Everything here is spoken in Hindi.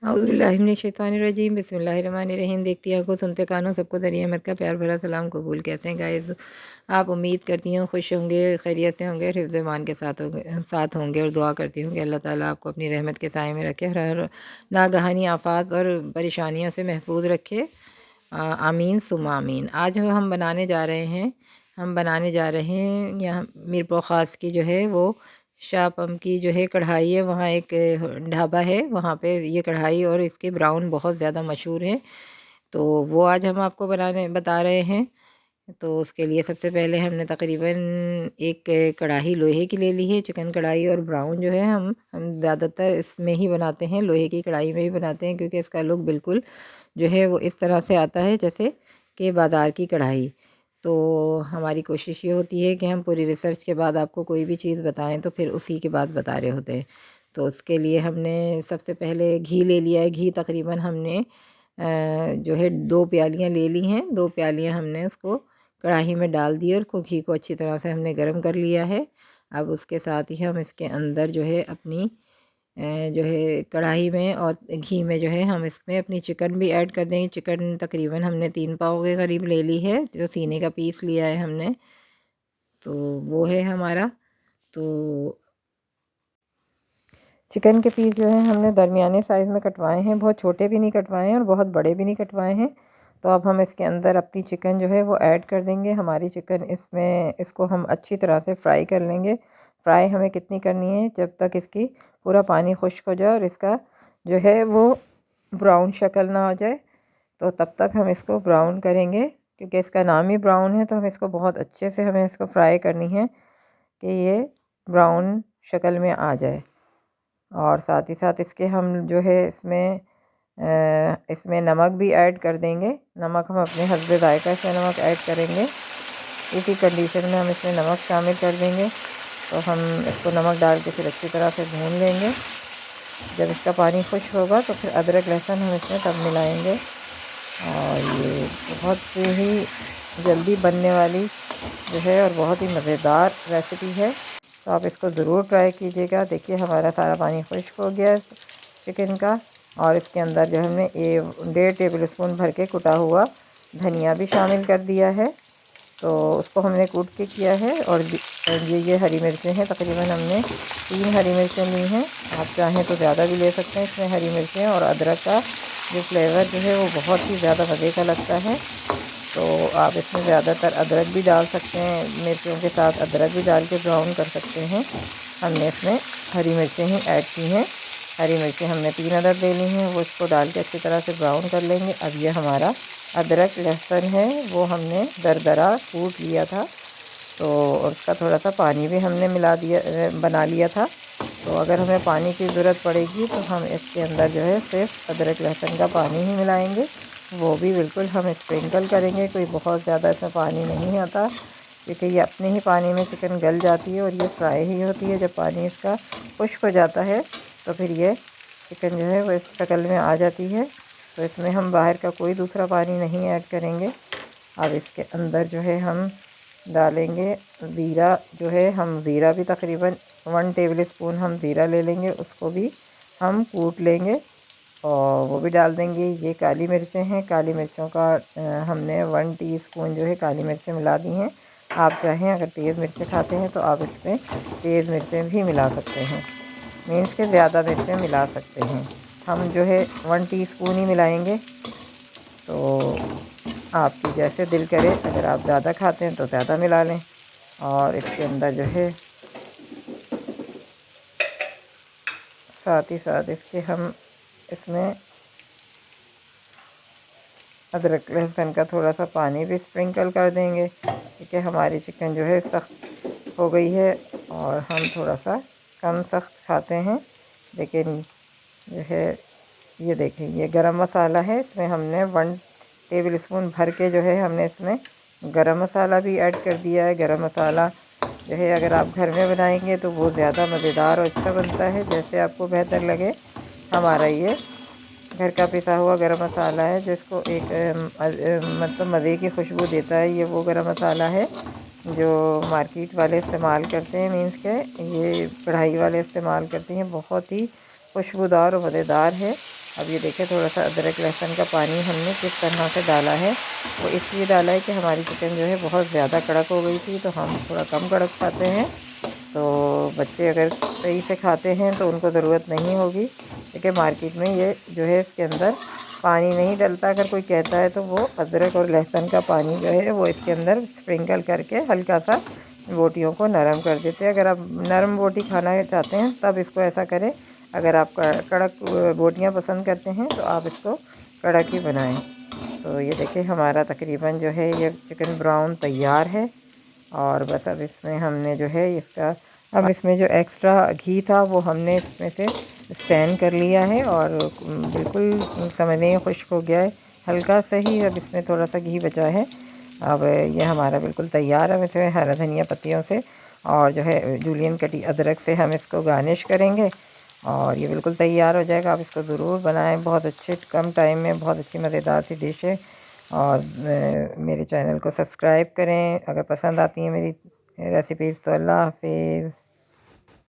औज़ुबिल्लाहिमिनश्शैतानिर्रजीम बिस्मिल्लाहिर्रहमानिर्रहीम। देखती आंखों सुनते कानों सबको दरिया अहमद का प्यार भरा सलाम कबूल। कैसे हैं गाइस आप? उम्मीद करती हूँ खुश होंगे, खैरियत से होंगे, हिफ्ज़ ईमान के साथ होंगे और दुआ करती हूँ कि अल्लाह ताला आपको अपनी रहमत के साए में रखे, हर नागहानी आफात और परेशानियों से महफूज रखे। आमीन सुम्मा आमीन। आज हम बनाने जा रहे हैं यहाँ मीरपुर ख़ास की जो है वो शाहपम की जो है कढ़ाई है। वहाँ एक ढाबा है, वहाँ पे ये कढ़ाई और इसके ब्राउन बहुत ज़्यादा मशहूर हैं। तो वो आज हम आपको बनाने बता रहे हैं। तो उसके लिए सबसे पहले हमने तकरीबन एक कढ़ाई लोहे की ले ली है, चिकन कढ़ाई। और ब्राउन जो है हम ज़्यादातर इसमें ही बनाते हैं, लोहे की कढ़ाई में ही बनाते हैं, क्योंकि इसका लुक बिल्कुल जो है वो इस तरह से आता है जैसे कि बाज़ार की कढ़ाई। तो हमारी कोशिश ये होती है कि हम पूरी रिसर्च के बाद आपको कोई भी चीज़ बताएं तो फिर उसी के बाद बता रहे होते हैं। तो उसके लिए हमने सबसे पहले घी ले लिया है। घी तकरीबन हमने जो है 2 प्यालियाँ ले ली हैं। 2 प्यालियाँ हमने उसको कढ़ाई में डाल दी और घी को अच्छी तरह से हमने गर्म कर लिया है। अब उसके साथ ही हम इसके अंदर जो है अपनी जो है कढ़ाई में और घी में जो है हम इसमें अपनी चिकन भी ऐड कर देंगे। चिकन तकरीबन हमने 3 पाव के करीब ले ली है, जो सीने का पीस लिया है हमने। तो वो है हमारा। तो चिकन के पीस जो है हमने दरमियाने साइज़ में कटवाए हैं, बहुत छोटे भी नहीं कटवाए हैं और बहुत बड़े भी नहीं कटवाए हैं। तो अब हम इसके अंदर अपनी चिकन जो है वो ऐड कर देंगे। हमारी चिकन इसको हम अच्छी तरह से फ्राई कर लेंगे। फ्राई हमें कितनी करनी है? जब तक इसकी पूरा पानी खुश्क हो जाए और इसका जो है वो ब्राउन शक्ल ना हो जाए, तो तब तक हम इसको ब्राउन करेंगे। क्योंकि इसका नाम ही ब्राउन है, तो हम इसको बहुत अच्छे से हमें इसको फ्राई करनी है कि ये ब्राउन शक्ल में आ जाए। और साथ ही साथ इसके हम जो है इसमें नमक भी ऐड कर देंगे। नमक हम अपने हस्बे ज़ायक़ा से नमक ऐड करेंगे। इसी कंडीशन में हम इसमें नमक शामिल कर देंगे। तो हम इसको नमक डाल के फिर अच्छी तरह से भून लेंगे। जब इसका पानी खुश्क होगा तो फिर अदरक लहसुन हम इसमें तब मिलाएंगे। और ये बहुत ही जल्दी बनने वाली जो है और बहुत ही मज़ेदार रेसिपी है। तो आप इसको ज़रूर ट्राई कीजिएगा। देखिए हमारा सारा पानी खुश्क हो गया है चिकन का। और इसके अंदर जो हमने 1.5 टेबल स्पून भर के कुटा हुआ धनिया भी शामिल कर दिया है। तो उसको हमने कूट के किया है। और ये हरी मिर्चें हैं, तकरीबन हमने 3 हरी मिर्चें ली हैं। आप चाहें तो ज़्यादा भी ले सकते हैं इसमें हरी मिर्चें। और अदरक का जो फ्लेवर जो है वो बहुत ही ज़्यादा मज़े का लगता है। तो आप इसमें ज़्यादातर अदरक भी डाल सकते हैं, मिर्चों के साथ अदरक भी डाल के ब्राउन कर सकते हैं। हमने इसमें हरी मिर्चें ही ऐड की हैं। हरी मिर्चें हमने 3 अदद ले ली हैं, वो इसको डाल के अच्छी तरह से ब्राउन कर लेंगे। अब ये हमारा अदरक लहसुन है वो हमने दरदरा कूट लिया था। तो उसका थोड़ा सा पानी भी हमने बना लिया था। तो अगर हमें पानी की ज़रूरत पड़ेगी तो हम इसके अंदर जो है सिर्फ अदरक लहसुन का पानी ही मिलाएंगे। वो भी बिल्कुल हम स्प्रिंकल करेंगे, कोई बहुत ज़्यादा इसमें पानी नहीं आता, क्योंकि ये अपने ही पानी में चिकन गल जाती है और ये फ्राई ही होती है। जब पानी इसका खुश्क हो जाता है तो फिर ये चिकन जो है वो इस शक्ल में आ जाती है। तो इसमें हम बाहर का कोई दूसरा पानी नहीं ऐड करेंगे। अब इसके अंदर जो है हम डालेंगे ज़ीरा। जो है हम ज़ीरा भी तकरीबन 1 टेबल स्पून हम ज़ीरा ले लेंगे, उसको भी हम कूट लेंगे और वो भी डाल देंगे। ये काली मिर्चें हैं, काली मिर्चों का हमने 1 टीस्पून जो है काली मिर्चें मिला दी हैं। आप चाहें अगर तेज़ मिर्चें खाते हैं तो आप इसमें तेज़ मिर्चें भी मिला सकते हैं, मीन्स के ज़्यादा मिर्चें मिला सकते हैं। हम जो है 1 टीस्पून ही मिलाएंगे। तो आपकी जैसे दिल करे, अगर आप ज़्यादा खाते हैं तो ज़्यादा मिला लें। और इसके अंदर जो है साथ ही साथ इसके हम इसमें अदरक लहसुन का थोड़ा सा पानी भी स्प्रिंकल कर देंगे, क्योंकि हमारी चिकन जो है सख्त हो गई है और हम थोड़ा सा कम सख्त खाते हैं। लेकिन जो है ये देखें, ये गरम मसाला है, इसमें हमने 1 टेबल स्पून भर के जो है हमने इसमें गरम मसाला भी ऐड कर दिया है। गरम मसाला जो है अगर आप घर में बनाएंगे तो वो ज़्यादा मज़ेदार और अच्छा बनता है, जैसे आपको बेहतर लगे। हमारा ये घर का पिसा हुआ गरम मसाला है, जिसको एक मतलब मज़े की खुशबू देता है। ये वो गरम मसाला है जो मार्केट वाले इस्तेमाल करते हैं, मीन्स के ये कढ़ाई वाले इस्तेमाल करते हैं। बहुत ही खुशबूदार और मज़ेदार है। अब ये देखिए थोड़ा सा अदरक लहसुन का पानी हमने किस तरह से डाला है। वो इसलिए डाला है कि हमारी चिकन जो है बहुत ज़्यादा कड़क हो गई थी, तो हम थोड़ा कम कड़क खाते हैं। तो बच्चे अगर सही से खाते हैं तो उनको ज़रूरत नहीं होगी। देखिए मार्केट में ये जो है इसके अंदर पानी नहीं डलता, अगर कोई कहता है तो वो अदरक और लहसुन का पानी जो है वो इसके अंदर स्प्रिंकल करके हल्का सा बोटियों को नरम कर देते हैं। अगर आप नरम बोटी खाना चाहते हैं तब इसको ऐसा करें। अगर आप कड़क बोटियाँ पसंद करते हैं तो आप इसको कड़क ही बनाएं। तो ये देखिए हमारा तकरीबन जो है ये चिकन ब्राउन तैयार है। और बस अब इसमें हमने जो है अब इसमें जो एक्स्ट्रा घी था वो हमने इसमें से स्टैन कर लिया है और बिल्कुल समझिए खुश्क हो गया है, हल्का सा ही अब इसमें थोड़ा सा घी बचा है। अब ये हमारा बिल्कुल तैयार है। इसमें हरा धनिया पत्तियों से और जो है जूलियन कटी अदरक से हम इसको गार्निश करेंगे और ये बिल्कुल तैयार हो जाएगा। आप इसको ज़रूर बनाएं, बहुत अच्छे कम टाइम में बहुत अच्छी मज़ेदार सी डिश है। और मेरे चैनल को सब्सक्राइब करें अगर पसंद आती है मेरी रेसिपीज़। तो अल्लाह हाफिज़।